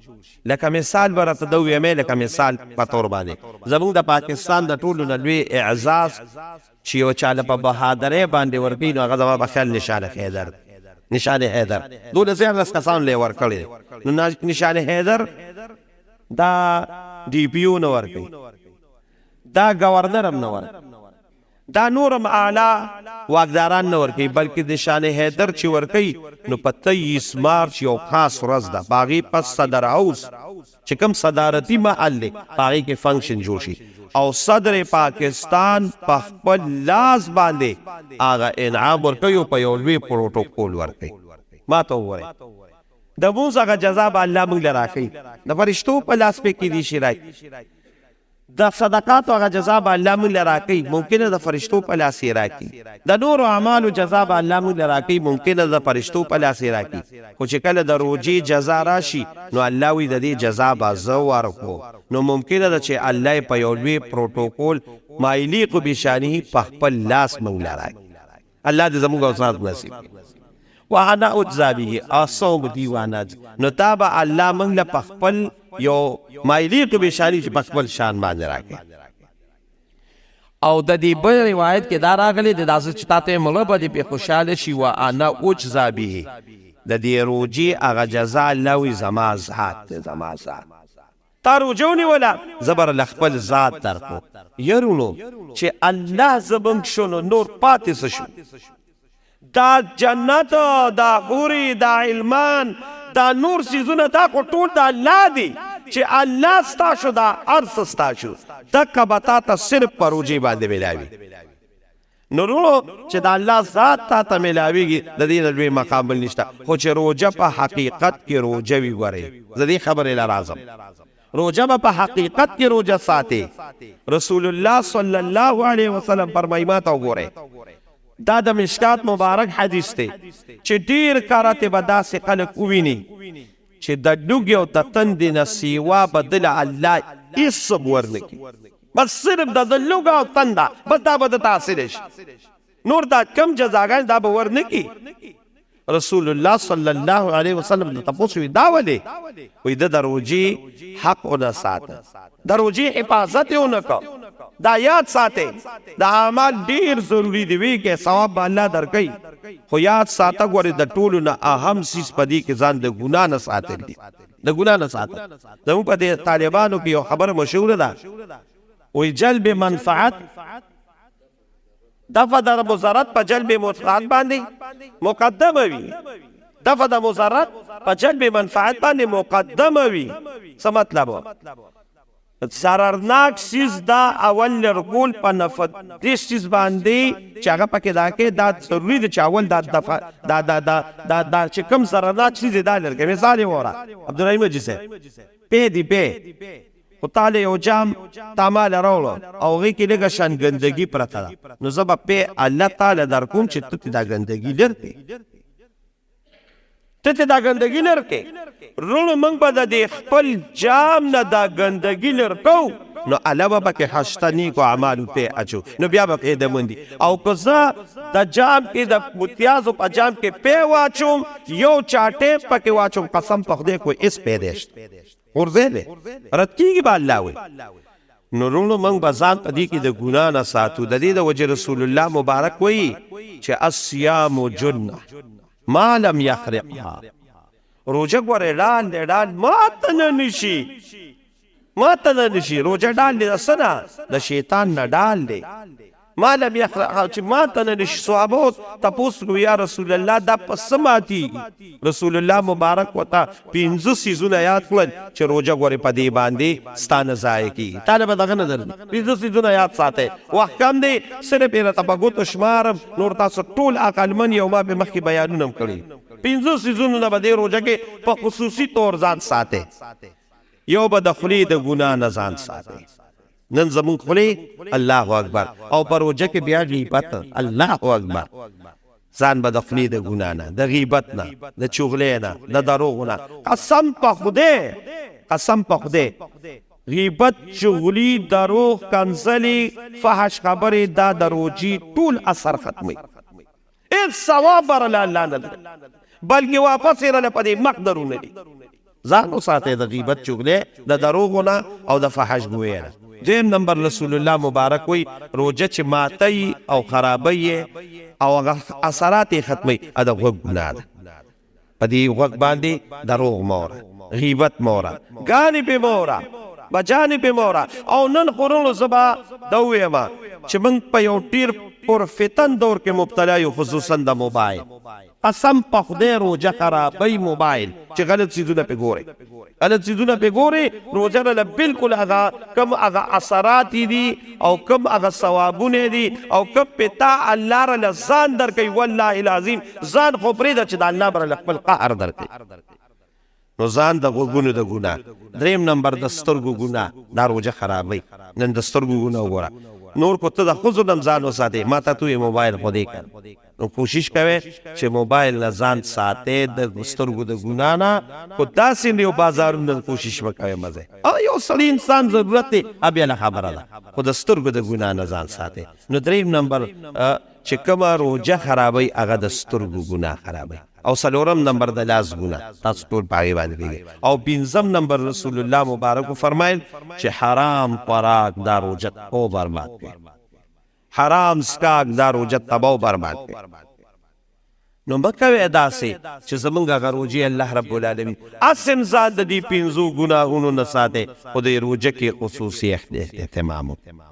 لکه مثال به راته ده ویمې لکه مثال په طور باندې زموږ د پاکستان د ټولو نه لوی اعزاز چې یو چاله په بهادرۍ باندې ورکوي نو هغه زما په خیال نشان حیدر نشان حیدر 12 کسانو له یې ورکړی نو نشان حیدر دا ډي پي یو نه ورکوي دا گورنر هم نه ورکوي دا نورم اعلی واکداران نه ورکوي بلکې د شان حیدر چې ورکوي نو په 23 مارچ یو خاص ورځ ده په هغې پس صدر هاوس چې کوم صدارتي محل دی په هغې کې فنکشن جوړ شي او صدر پاکستان په خپل لاس باندې هغه انعام ورکوي او په یو لوی پروټوکول ورکوي ما ته ووایئ د مونځ هغه جزا به الله موږ له راکوي د فرشتو په لاس پې کیدی شي راکړي د صدقاتو هغه جزا به الله موږ له راکوي ممکنه د فرشتو په لاس یې راکړي د نورو اعمالو جزا به الله موږ له راکوي ممکنه د فرشتو په لاس یې راکړي خو چې کله د روجې جزا راشي نو الله وایي د دې جزا به زه ورکړو نو ممکنه ده چې الله په یو لوی پروټوکول ما یلیق بشانه په خپل لاس موږ له راکړي الله دې زموږ او ستاسو نصیب وانا اجزا به اصوم دیوانات نو تا به الله موږ له په خپل یو مایلیق بشانی چې په خپل شان باندې راکړي او د دې بل روایت کې دا راغلی د داسې چې تا ته مړه به دې پې خوشحاله شي وانا اجزا به د دې روجې هغه جزا الله وي زما ذات دی زما ذات تا روجه ونیوله زه به له خپل ذات درکړو یرونو چې الله زموږ شو نو نور پاتې څه شو دا جنت دا حوري دا علمان دا نور سیزونه دا خو ټول د الله دی چې الله ستا شو دا هر څه ستا شو دکه به تا ته صرف په روجې باندې میلاوي نو ورونو چې د الله ذات تا ته میلاویږي د دې نه لوی مقام بل نشته خو چې روجه په حقیقت کې روجه وي ګورئ زه دې خبرې له راځم روجه به په حقیقت کې روجه ساتي رسول الله صلی الله علیه وسلم فرمایي ما ته وګورئ دا د مشکات مبارک حدیث دی چې ډیر کارته به داسې خلک وویني چې د لوږې او د تندې نه سیوا به دله الله هېڅ ورنکړي بس صرف د لوږه او تنده بس دا به د حاصله شي نور دا کم جزاګان دا به ورنکړي رسول الله صلی الله علیه وسلم د تپوس وی دا ولې وی د روجې حق ونه ساته د روجې حفاظت یې ونه کړ دا یاد ساته دا اعمال ډیر ضروری دی وی کې ثواب به الله درکوي خو یاد ساته ګورې د ټولو نه اهم څیز په دې کې ځان د ګناه نه ساتل دي د ګناه نه ساتل زموږ په دې طالبانو کې یو خبره مشهوره ده وی جلب منفعت دفع د مضرت په جلب منفعت باندې مقدمه وي دفع د مضرت په جلب منفعت باندې مقدمه وي څه مطلب ضررناک چیز دا اول لرګول په نفع دې چیز باندې چې هغه پکې دا کې دا ضروري دی چې اول دا دفع دا چې کوم ضررناک چیز دا لرګي مثال یې وره عبدالرحیم حاجي صاحب پې دی پې خو تاله یو جام تامال راوړو او هغې کې لږه شان ګندګي پرته ده نو زه به پې الله تعالی در کوم چې ته دا ګندګي لر کړې ته دا ګندګي لر کې رونو موږ به د دې خپل جام نه دا ګندګي لر کوو نو علاوه به کې هشته نیکو اعمالو ته اچو نو بیا به قیده مندي او که زه د جام کې د متیازو په جام کې پی واچوم یو چاټې پکې واچوم قسم په خدای کوئی اس پیدشت ورځېلې رد کېږي به الله وي نو رونو موږ به ځان په دې کې د ګناه نه ساتو د دې د وجې رسول الله مبارک وایي چې الصیام جنه ما لم یخرقها روجه ګورې ډال ماته نه نشي ماته نه نشي روجه ډال دی د څه نه د شیطان نه ډال دی ما لم یخرقها چې ماته نه نشي صحابو تپوس کړو یا رسول الله دا په څه ماتېږي رسول الله مبارک ورته 5 څیزونه یاد کړل چې روجه ګورې په دې باندې ستا نه ضایع کېږي تا نه به دغه نه درځي 5 څیزونه یاد ساتئ وخت کم دی صرف یې راته په ګوتو شمارم نور تاسو ټول عقلمن یو ما به مخکې بیانونه هم کړي 5 څیزونه نه به دې روجه کې په خصوصي طور ځان ساتئ یو به د خولې د ګناه نه ځان ساتئ نن زمون خولې الله اکبر او پر روجه کې بیا غیبت الله اکبر ځان به د خولې د ګناه نه د غیبت نه د چغلې نه د دروغ نه قسم په خدای غیبت چغلی دروغ کنځلې فحش خبرې دا د روجي ټول اثر ختموي هیڅ ثواب برله الله نه بلکې واپس یې رله په دې مقدرونه دي ځان وساتئ د غیبت چغلې د دروغو نه او د فحش ګویې نه دیم نمبر رسول الله مبارک وی روجه چې ماتی او خرابی او اثرات ختمی ادا غوږ ګناه ده په دې غوږ باندې دروغ موره غیبت موره جانب موره بجانب موره او نن خورونو زبا دویما چې موږ په یو ډیر پر فتن دور کې مبتلا یو خصوصا د موبایل قسم په خدای روجه خرابی موبایل چې غلط څیزونه پې ګورې روجه له بالکل هغه کم هغه اثرات دي او کم هغه ثوابونه دي او کم پتا الله رله ځان درکوي والله العظیم ځان خو پرېږده چې د الله به رله خپل قهر درکوي نو ځان د غوږونو د ګناه دریم نمبر د سترګو ګناه دا روجه خرابوي نن د سترګو ګناه وګوره نور کو ته د ښځو نه هم ځان وساتې ما ته تو یې موبایل خو دې کړ نو کوشش کوئ چې موبایل نه ځان ساتئ د سترګو د ګناه نه خو داسې یو بازارونه کوشش وکوئ مزه یو سړي انسان ضرورت دی بیا نه خبره ده خو د سترګو د ګناه نه ځان ساتئ نو دریم نمبر چې کومه روجه خرابوي هغه د سترګو ګناه خرابوي او څلورم نمبر د لاس ګناه تاسو ټول په هغې باندې پوهېږئ او پنځم نمبر رسول الله مبارک فرمایل چې حرام خوراک دا روجه او برباد کوي حرام سکاک دا روجه تباہ و برباد کوي نو مکوئ داسې چې زمونږ هغه روجې الله رب العالمین اسم ځان د دې 5 ګناهونو نه ساتئ خو د روجه کې خصوصي اهتمام وکړئ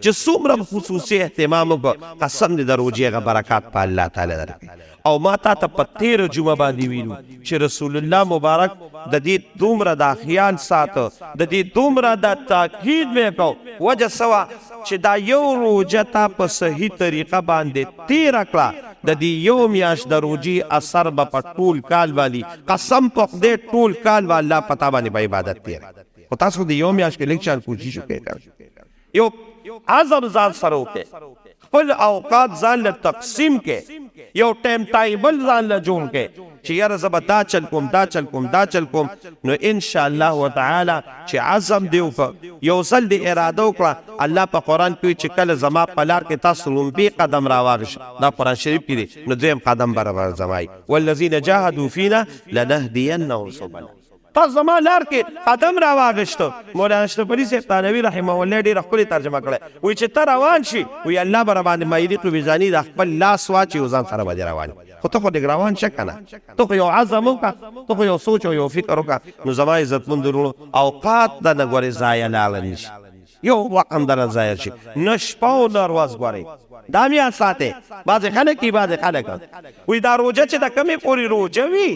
چې څومره خصوصي اهتمام وکړو قسم دې د روجې هغه برکات په الله تعالی درکړي او ما تا ته په 13 جمعه باندې ویلو چې رسول الله مبارک د دې دومره دا خیال ساته د دې دومره دا تاکید وکړو وجه سوا چې دا یو روجه تا په صحیح طریقه باندې تیر کړه د دې یو میاشت د روجې اثر به په ټول کال باندې قسم په خدای ټول کال به الله پتا باندې په عبادت تیر خو تاسو د یو میاشت کې لږ چان کوشش وکړئ یو عزم ځان سره وکړئ خپل اوقات ځان له تقسیم کې یو ټایم ټایبل ځان له جوړ کې چې یاره زه به دا چل کوم نو انشاءالله وتعالی چې عزم دی وکړه یو ځل دې اراده وکړه الله په قرآن کې چې کله زما په لار کې تاسو لومبي قدم راواغښت دا قرآن شریف کې دی نو دویم قدم به راځوئ والذین جاهدوا فینا لنهدینهم سبلنا تاسو زما لار کې قدم راواغښت مولانا اشرف علي صاحب تانوي رحمه الله ډېره ښکلې ترجمه کړې وایي چې ته روان شي وایي الله به راباندې مایلي قویزاني د خپل لاس واچي او ځان سره به دې روان خو ته خو دې روان شه که نه ته خو یو عزم وکړه ته خو یو سوچ او یو فکر وکړه نو زما عزتمند وروڼو اوقات د نه ګورې ضایع لاړه نه شي یو وخت هم درنه ضایع شي نه شپه او نه ورځ ګورئ دا مې یاد ساتئ بعضې خلک دي بعضې خلک وایي دا روجه چې د کمې پورې روجه وي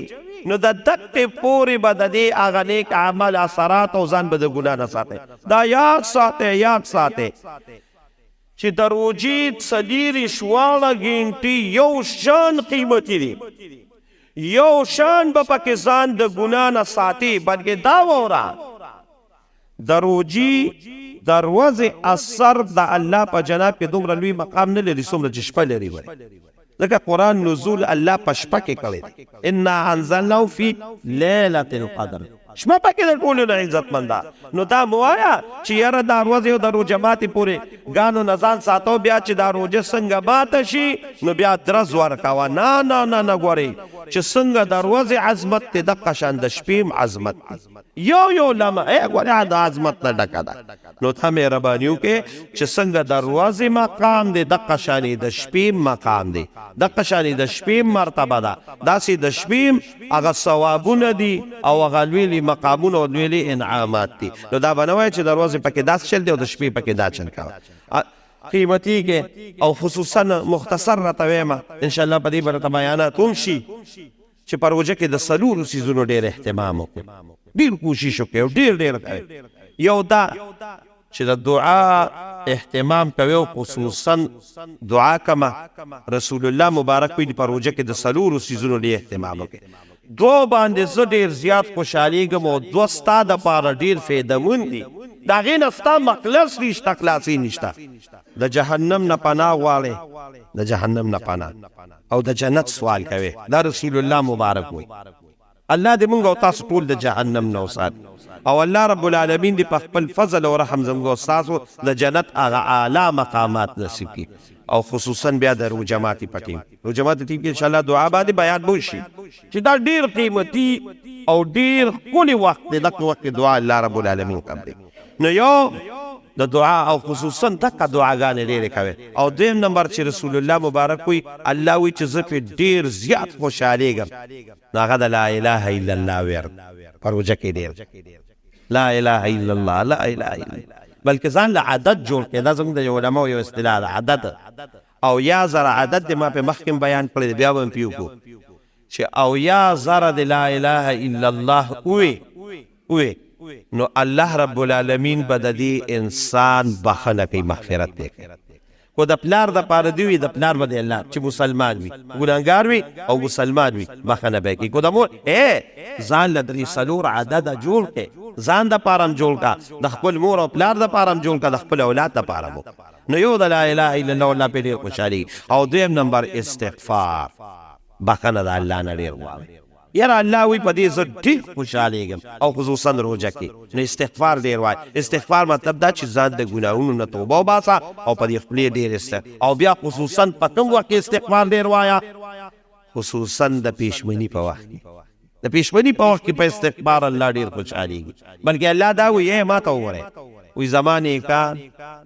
نو د دقې پورې به د دې هغه نیک عمل اثرات او ځان به د ګناه نه ساتئ دا یاد ساتئ چې د روجې 24 ګنټې یو شان قیمتي دي یو شان به پکې ځان د ګناه نه ساتي بلکې دا واوره د روجې د ورځې اثر د الله په جناب کې دومره لوی مقام نه لري څومره چې شپه لري ځکه قرآن نزول الله په شپه کې کړی دی. انا انزلناه فی لیلة القدر، شپه پکې د ټولو نه عزتمند ده. نو دا مو وایه چې یاره دا ورځې او د روژه ماتې پورې ګانو نه ځان ساتو، بیا چې دا روژه څنګه ماته شي نو بیا درز ورکوه. نه نه نه نه، ګورئ چې څنګه د ورځې عظمت دی دقه شان د شپې هم عظمت دی. یو لمحه ګورې د عظمت نه ډکه ده. نو ته مهرباني وکړې چې څنګه د ورځې مقام دی دقه شان د شپې مقام دی، دقه شان د شپې مرتبه ده. داسې د شپې هغه ثوابونه دي او هغه لویلي مقامونه او لویلي انعامات دي. نو دا به نه وایي چې د ورځې پکې داسې چل دی او د شپې پکې دا چل کوه. قیمتي کې او خصوصا مختصر راته ویمه انشاءالله په دې به راته بیانات هم شي چې په روژه کې د څلورو څیزونو ډېر اهتمام وکړو، ډېر کوشش وکړئ او ډېر کوئ. یو دا چې د دعا اهتمام کوي او خصوصا دعا کمه. رسول الله مبارک ویلي په روژه کې د څلورو څیزونو ډېر اهتمام وکړئ. دو باندې زه ډېر زیات خوشحالیږم او دوه ستا دپاره ډېر فایدهمند دي. د هغې نه ستا مخلص نشته، خلاصي نشته. د جهنم نه پناه غواړې، د جهنم نه پناه او د جنت سوال کوي. دا رسول الله مبارک وي. الله دې مونږ او تاسو ټول د جهنم نه وساتي او الله رب العالمین دې په خپل فضل او رحم زموږ او ستاسو د جنت هغه اعلی مقامات نصیب کړي. او خصوصا بیا د روژه ماتي په ټیم، روژه ماتي ټیم کې انشاءالله دعا باندې بیان به وشي چې دا ډېر قیمتي او ډېر ښکلی وخت دی. دغه وخت کې دعا الله رب العالمین قبلوي. نو یو د دعا او خصوصا دغه دعاګانې ډېرې کوي. او دویم نمبر چې رسول الله مبارک وي الله وي چې زه پې ډېر زیات خوشحالیږم نو هغه د لا اله الا الله ویل په روژه کې ډېر لا اله الا الله، لا اله الا الله، بلکې ځان له عدد جوړ کړي. دا زموږ د علماو یو اصطلاح ده، عدد. او یا زره عدد دی، ما په مخکې بیان کړی دی، بیا به هم پې وکړو چې او یا زره د لا اله الا الله ووې نو الله رب العالمین به د دې انسان بخښنه کوي، مغفرت دی کوي. خو د پلار دپاره دې وي، د پلار به د الله چې مسلمان وي، ګناهګار وي او مسلمان وي، بخښنه به یې کوي. خو د مور ځان له درې څلور عدده جوړ کړې، ځان دپاره هم جوړ کړه، د خپل مور او پلار دپاره هم جوړ کړه، د خپل اولاد دپاره هم. نو یو د لا اله الا الله الله پې ډېر خوشحالي. او دویم نمبر استغفار، بخښنه د الله نه ډېر غواړي. یاره الله وی په دې زه ډېر خوشحالیږم او خصوصا روژه کې نو استغفار ډېر وایي. استغفار مطلب دا چې ځان د ګناهونو نه توبه وباسه او په دې خپلې ډېر او بیا خصوصا په کوم وخت کې استغفار ډېر وایه؟ خصوصا د پیشمني په وخت کې. د پیشمني په وخت کې په استغفار الله ډېر خوشحالیږي. بلکې الله دا وایي ما ته وګورئ، وی زما نیکان،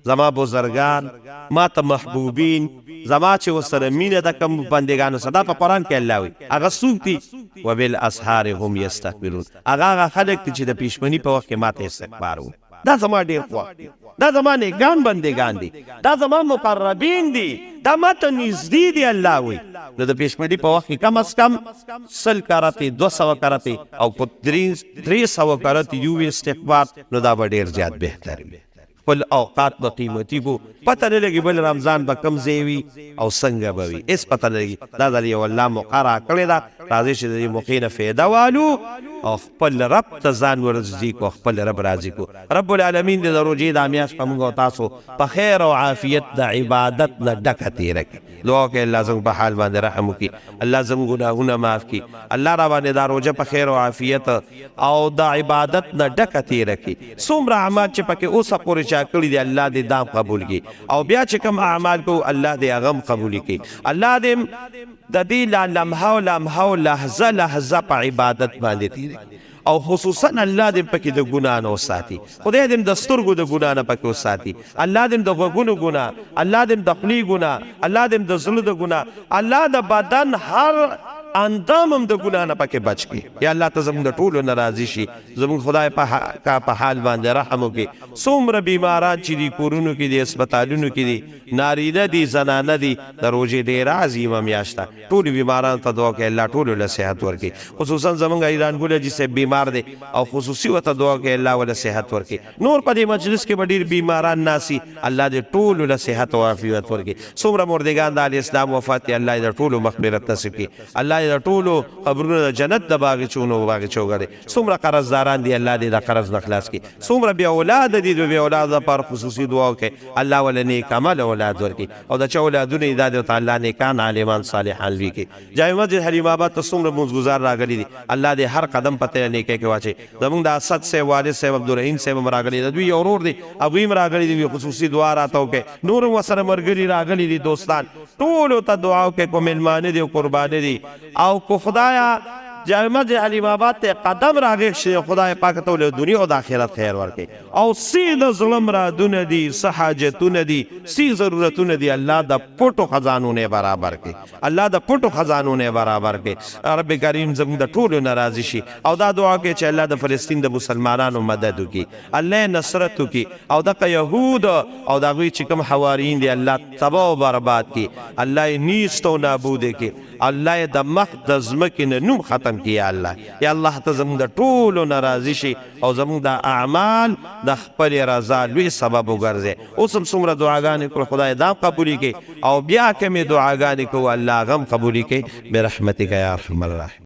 زما بزرگان، ما ته محبوبین، زما چې ورسره مینه ده کوم بندګانو سره. دا په قرآن کې الله وایي. هغه څوک دي؟ وبالاسحار هم یستغفرون. هغه خلک چې د پیشمني په وخت کې ما ته استغفار وایي. دا زما ډېر خوښ دي، دا زما نیکان بندګان دي، دا زما مقربین دي، دا ما ته نږدې دي. الله وایي نو د پیشمني په وخت کې کم از کم 100 کرتې 200 کرتې او په 300 کرتې یو استغفار نو دا به ډېر زیات بهتر وي. خپل اوقات به قیمتي کو، پته نه لګي بل رمضان به کم ځای وي او څنګه به وي، هېڅ پته نه لګي. دا د یو الله موقع راکړې ده، راځئ چې د دې موقع نه فایده والو او خپل رب ته ځان ورنږدې کړو، خپل رب راضي کړو. رب العالمین دې د روژې دا میاشت په موږ او تاسو په خیر او عافیت د عبادت نه ډکه تېره کړي. دعا کوئ الله زموږ په حال باندې رحم وکړي، الله زموږ ګناهونه معاف کړي، الله را باندې دا روژه په خیر او عافیت او د عبادت نه ډکه تېره کړي. څومره اعمال چې پکې اوسه پورې چا کړي دي الله دې دام قبول کړي، او بیا چې کوم اعمال کوو الله دې هغه هم قبول کړي. الله دې د دې لمحه او لمحه او لحظه لحظه په عبادت باندې تېره کړي. او خصوصا الله دې پکې د ګناه نه وساتي. خدای دې د سترګو د ګناه نه پکې وساتي، الله دې د غوږونو ګناه، الله دې د خولې ګناه، الله دې د زړه د ګناه، الله د بدن هر اندام هم د ګناه نه پکې بچ کړي. یا الله ته زموږ د ټولو نه راضي شي، زموږ خدای په حال باندې رحم وکړي. څومره بیماران چې دي کورونو کې دي، اسپتالونو کې دي، نارینه دي زنانه دي، د روژې ډېره عظیمه میاشت ده. ټولو بیمارانو ته دعا کوي الله ټولو له صحت ورکړي. خصوصا زموږ ایران ګل حاجي صاحب بیمار دی او خصوصي ورته دعا کوي الله له صحت ورکړي. نور په دې مجلس کې به ډېر بیماران ناسي، الله دې ټولو له صحت او عافیت ورکړي. څومره مردگان د اسلام وفات دي الله دې ټولو مغفرت نصیب کړي. الله الله دې ټولو قبرونو د جنت د باغچونو باغچو ګرځي. څومره قرضداران دي الله دې د قرض نه خلاص کړي. څومره بې اولاد دي د بې اولاد لپاره خصوصي دعا وکړي الله ول نیک عمل اولاد ورکړي او د چا اولادونه یې دا دې الله نیکان عالمان صالحان لوي کړي. جامع مسجد حلیم آباد ته څومره مونځګزار راغلي دي الله دې هر قدم پته نیکۍ کې واچي. زمونږ د اسد صاحب والد صاحب عبدالرحیم صاحب هم راغلي د دوی یو ورور دی هغوی هم راغلي دي خصوصي دعا راته وکړي. نور هم ورسره ملګري راغلي دي دوستان ټولو ته دعا وکړي کو میلمانه دي او قربانه دي او کو خدایا جامع مسجد حلیم آباد ته قدم راغی شي خدای پاک ته له دنیا او د آخرت خیر ورکړي او سید ظلم را دونه دي صحاجتونه دي سی ضرورتونه دي الله د پټو خزانونه برابر کړي الله د پټو خزانونه برابر کړي. رب کریم زموږ د ټولو ناراضي شي او دا دعا کوي چې الله د فلسطین د مسلمانانو مدد وکړي الله نصرت وکړي او د یهود او د هغوی چې کوم حواریین دي الله تباه او برباد کړي الله یې نیست او نابود کړي الله یې د مخ د ځمکې نه نوم ختم یا الله یا الله ته زموږ د ټولو ناراضي شي او زموږ د اعمال د خپل رضا لوی سبب وګرځي. اوس هم څومره دعاګانې کړو خدای دا قبولې کړي او بیا کومې دعاګانې کوو الله هغه هم قبولې کړي برحمتک یا ارحم الراحمین.